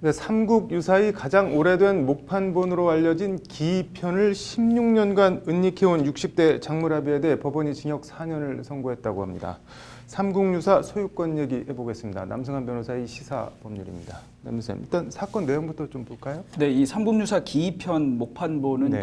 삼국 유사의 가장 오래된 목판본으로 알려진 기편을 16년간 은닉해온 60대 장무라비에 대해 법원이 징역 4년을 선고했다고 합니다. 삼국 유사 소유권 얘기해보겠습니다. 남승환 변호사의 시사법률입니다. 남선생님, 일단 사건 내용부터 좀 볼까요? 네, 이 삼국 유사 기편 목판본은 네.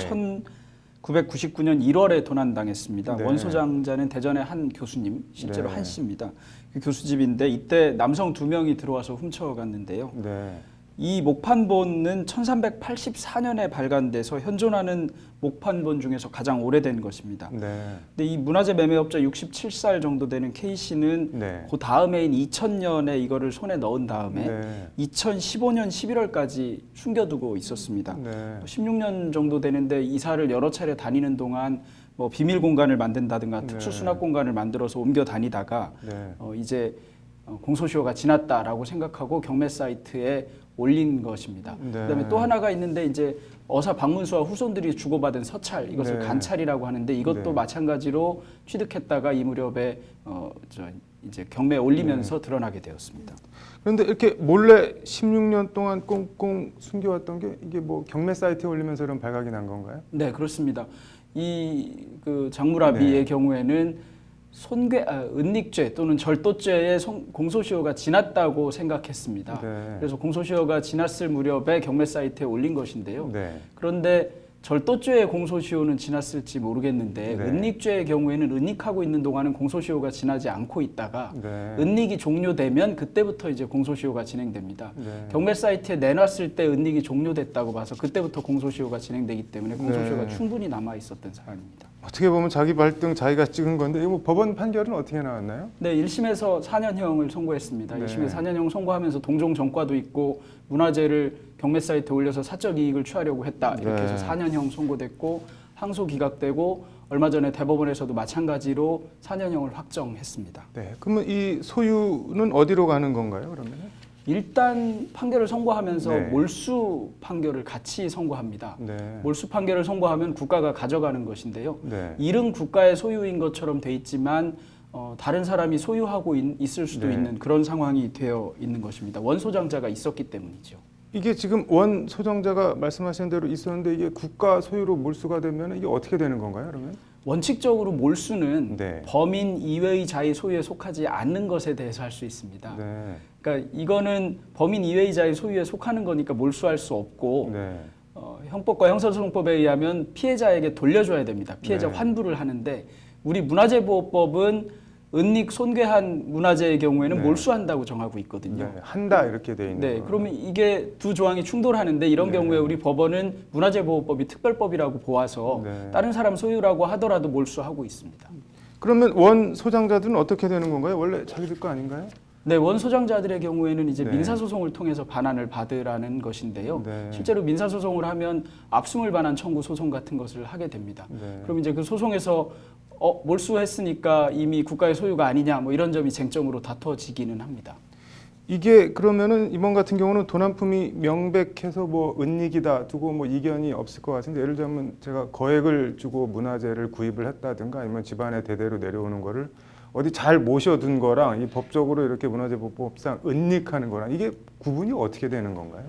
1999년 1월에 도난당했습니다. 네. 원소장자는 대전의 한 교수님, 실제로 네. 한 씨입니다. 그 교수집인데 이때 남성 2명이 들어와서 훔쳐갔는데요. 네. 이 목판본은 1384년에 발간돼서 현존하는 목판본 중에서 가장 오래된 것입니다. 네. 근데 이 문화재 매매업자 67살 정도 되는 K 씨는 네. 그 다음 해인 2000년에 이거를 손에 넣은 다음에 네. 2015년 11월까지 숨겨두고 있었습니다. 네. 16년 정도 되는데 이사를 여러 차례 다니는 동안 뭐 비밀 공간을 만든다든가 네. 특수 수납 공간을 만들어서 옮겨 다니다가 네. 이제 공소시효가 지났다라고 생각하고 경매 사이트에 올린 것입니다. 네. 그다음에 또 하나가 있는데 이제 어사 박문수와 후손들이 주고받은 서찰, 이것을 네. 간찰이라고 하는데 이것도 네. 마찬가지로 취득했다가 이 무렵에 이제 경매에 올리면서 드러나게 되었습니다. 그런데 이렇게 몰래 16년 동안 꽁꽁 숨겨왔던 게 이게 뭐 경매 사이트에 올리면서 이런 발각이 난 건가요? 네, 그렇습니다. 이 그 장무라비의 네. 경우에는 은닉죄 또는 절도죄의 공소시효가 지났다고 생각했습니다. 네. 그래서 공소시효가 지났을 무렵에 경매 사이트에 올린 것인데요. 네. 그런데 절도죄의 공소시효는 지났을지 모르겠는데 네. 은닉죄의 경우에는 은닉하고 있는 동안은 공소시효가 지나지 않고 있다가 네. 은닉이 종료되면 그때부터 이제 공소시효가 진행됩니다. 네. 경매 사이트에 내놨을 때 은닉이 종료됐다고 봐서 그때부터 공소시효가 진행되기 때문에 공소시효가 네. 충분히 남아 있었던 사안입니다. 어떻게 보면 자기 발등 자기가 찍은 건데 이거 뭐 법원 판결은 어떻게 나왔나요? 네, 1심에서 4년형을 선고했습니다. 네. 1심에서 4년형 선고하면서 동종 전과도 있고 문화재를 경매 사이트에 올려서 사적 이익을 취하려고 했다. 이렇게 네. 해서 4년형 선고됐고 항소 기각되고 얼마 전에 대법원에서도 마찬가지로 4년형을 확정했습니다. 네. 그러면 이 소유는 어디로 가는 건가요? 그러면? 일단 판결을 선고하면서 네. 몰수 판결을 같이 선고합니다. 네. 몰수 판결을 선고하면 국가가 가져가는 것인데요. 네. 이른 국가의 소유인 것처럼 돼 있지만 다른 사람이 소유하고 있을 수도 네. 있는 그런 상황이 되어 있는 것입니다. 원소장자가 있었기 때문이죠. 이게 지금 원 소장자가 말씀하신 대로 있었는데 이게 국가 소유로 몰수가 되면 이게 어떻게 되는 건가요? 그러면? 원칙적으로 몰수는 네. 범인 이외의 자의 소유에 속하지 않는 것에 대해서 할 수 있습니다. 네. 그러니까 이거는 범인 이외의 자의 소유에 속하는 거니까 몰수할 수 없고 네. 형법과 형사소송법에 의하면 피해자에게 돌려줘야 됩니다. 피해자 네. 환부를 하는데 우리 문화재보호법은 은닉 손괴한 문화재의 경우에는 네. 몰수한다고 정하고 있거든요. 네. 한다 이렇게 돼 있는 네, 거. 그러면 이게 두 조항이 충돌하는데 이런 네. 경우에 우리 법원은 문화재보호법이 특별법이라고 보아서 네. 다른 사람 소유라고 하더라도 몰수하고 있습니다. 그러면 원 소장자들은 어떻게 되는 건가요? 원래 자기들 거 아닌가요? 네, 원소장자들의 경우에는 이제 네. 민사소송을 통해서 반환을 받으라는 것인데요. 네. 실제로 민사소송을 하면 압수물 반환 청구 소송 같은 것을 하게 됩니다. 네. 그럼 이제 그 소송에서 몰수했으니까 이미 국가의 소유가 아니냐 뭐 이런 점이 쟁점으로 다퉈지기는 합니다. 이게 그러면은 이번 같은 경우는 도난품이 명백해서 뭐 은닉이다 두고 뭐 이견이 없을 것 같은데 예를 들면 제가 거액을 주고 문화재를 구입을 했다든가 아니면 집안에 대대로 내려오는 거를 어디 잘 모셔둔 거랑 이 법적으로 이렇게 문화재보호법상 은닉하는 거랑 이게 구분이 어떻게 되는 건가요?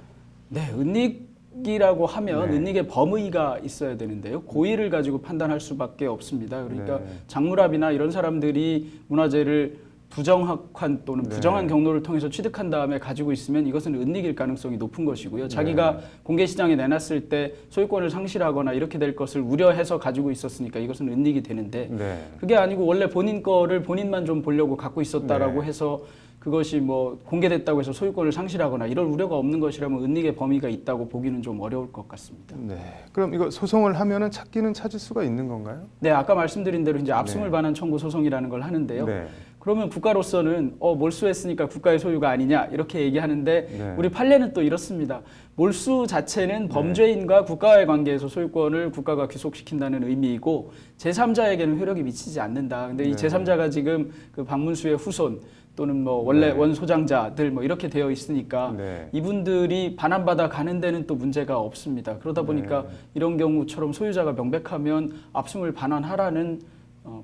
네, 은닉이라고 하면 네. 은닉의 범의가 있어야 되는데요. 고의를 가지고 판단할 수밖에 없습니다. 그러니까 네. 장무랍이나 이런 사람들이 문화재를 부정확한 또는 네. 부정한 경로를 통해서 취득한 다음에 가지고 있으면 이것은 은닉일 가능성이 높은 것이고요. 자기가 공개 시장에 내놨을 때 소유권을 상실하거나 이렇게 될 것을 우려해서 가지고 있었으니까 이것은 은닉이 되는데 네. 그게 아니고 원래 본인 거를 본인만 좀 보려고 갖고 있었다라고 네. 해서 그것이 뭐 공개됐다고 해서 소유권을 상실하거나 이럴 우려가 없는 것이라면 은닉의 범위가 있다고 보기는 좀 어려울 것 같습니다. 네. 그럼 이거 소송을 하면은 찾기는 찾을 수가 있는 건가요? 네, 아까 말씀드린 대로 이제 압수물 네. 반환 청구 소송이라는 걸 하는데요. 네. 그러면 국가로서는 몰수했으니까 국가의 소유가 아니냐 이렇게 얘기하는데 네. 우리 판례는 또 이렇습니다. 몰수 자체는 범죄인과 국가와의 관계에서 소유권을 국가가 귀속시킨다는 의미이고 제3자에게는 효력이 미치지 않는다. 근데 이 네. 제3자가 지금 그 박문수의 후손 또는 뭐 원래 네. 원소장자들 뭐 이렇게 되어 있으니까 네. 이분들이 반환받아 가는 데는 또 문제가 없습니다. 그러다 보니까 네. 이런 경우처럼 소유자가 명백하면 압수물 반환하라는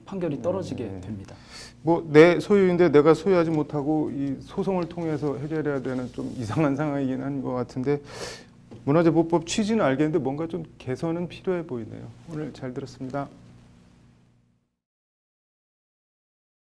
판결이 떨어지게 됩니다. 뭐 내 소유인데 내가 소유하지 못하고 이 소송을 통해서 해결해야 되는 좀 이상한 상황이긴 한 것 같은데 문화재보호법 취지는 알겠는데 뭔가 좀 개선은 필요해 보이네요. 오늘 잘 들었습니다.